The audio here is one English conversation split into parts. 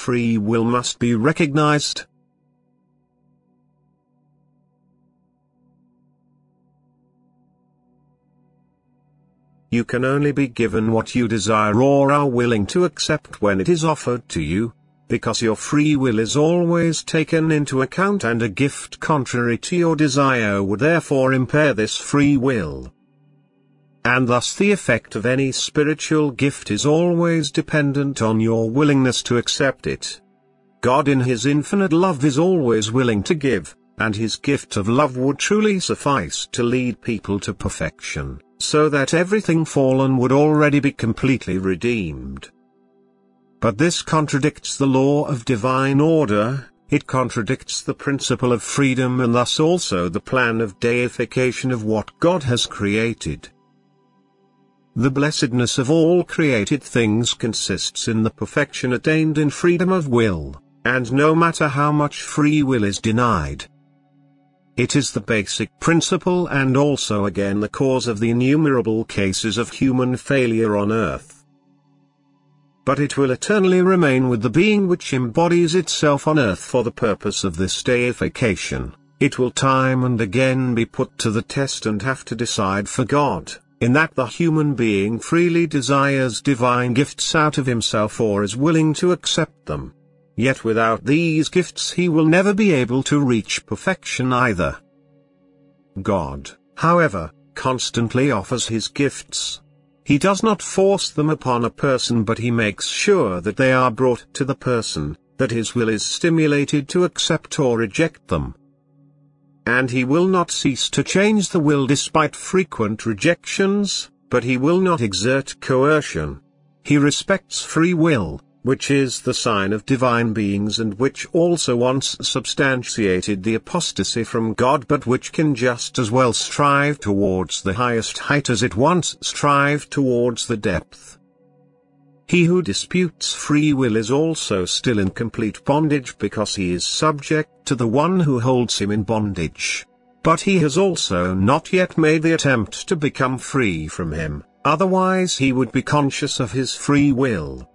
free will must be recognized. You can only be given what you desire or are willing to accept when it is offered to you, because your free will is always taken into account, and a gift contrary to your desire would therefore impair this free will. And thus the effect of any spiritual gift is always dependent on your willingness to accept it. God in His infinite love is always willing to give, and His gift of love would truly suffice to lead people to perfection, so that everything fallen would already be completely redeemed. But this contradicts the law of divine order, it contradicts the principle of freedom, and thus also the plan of deification of what God has created. The blessedness of all created things consists in the perfection attained in freedom of will, and no matter how much free will is denied, it is the basic principle and also again the cause of the innumerable cases of human failure on earth. But it will eternally remain with the being which embodies itself on earth for the purpose of this deification. It will time and again be put to the test and have to decide for God, in that the human being freely desires divine gifts out of himself or is willing to accept them. Yet without these gifts he will never be able to reach perfection either. God, however, constantly offers His gifts. He does not force them upon a person, but He makes sure that they are brought to the person, that his will is stimulated to accept or reject them. And He will not cease to change the will despite frequent rejections, but He will not exert coercion. He respects free will, which is the sign of divine beings and which also once substantiated the apostasy from God, but which can just as well strive towards the highest height as it once strived towards the depth. He who disputes free will is also still in complete bondage, because he is subject to the one who holds him in bondage. But he has also not yet made the attempt to become free from him, otherwise he would be conscious of his free will.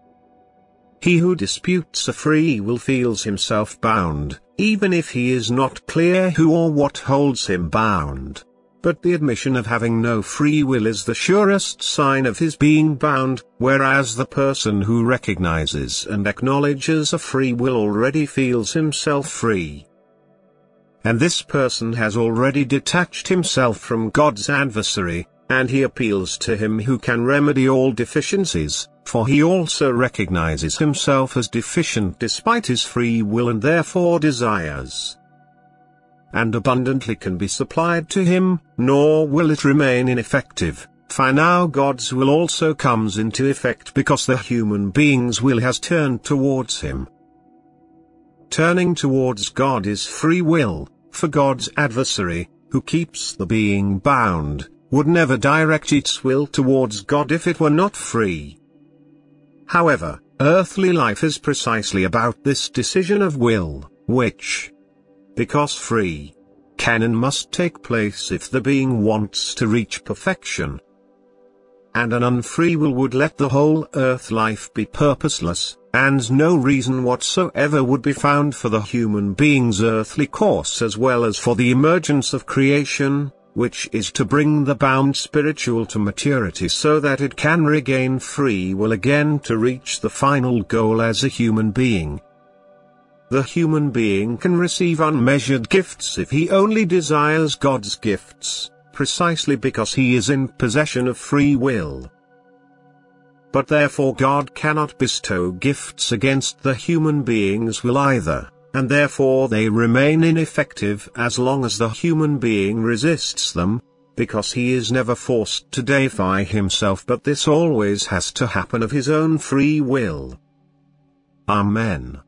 He who disputes a free will feels himself bound, even if he is not clear who or what holds him bound. But the admission of having no free will is the surest sign of his being bound, whereas the person who recognizes and acknowledges a free will already feels himself free. And this person has already detached himself from God's adversary, and he appeals to Him who can remedy all deficiencies, for he also recognizes himself as deficient despite his free will and therefore desires and abundantly can be supplied to him, nor will it remain ineffective, for now God's will also comes into effect because the human being's will has turned towards Him. Turning towards God is free will, for God's adversary, who keeps the being bound, would never direct its will towards God if it were not free. However, earthly life is precisely about this decision of will, which, because free, can and must take place if the being wants to reach perfection. And an unfree will would let the whole earth life be purposeless, and no reason whatsoever would be found for the human being's earthly course as well as for the emergence of creation, which is to bring the bound spiritual to maturity so that it can regain free will again to reach the final goal as a human being. The human being can receive unmeasured gifts if he only desires God's gifts, precisely because he is in possession of free will. But therefore God cannot bestow gifts against the human being's will either, and therefore they remain ineffective as long as the human being resists them, because he is never forced to deify himself, but this always has to happen of his own free will. Amen.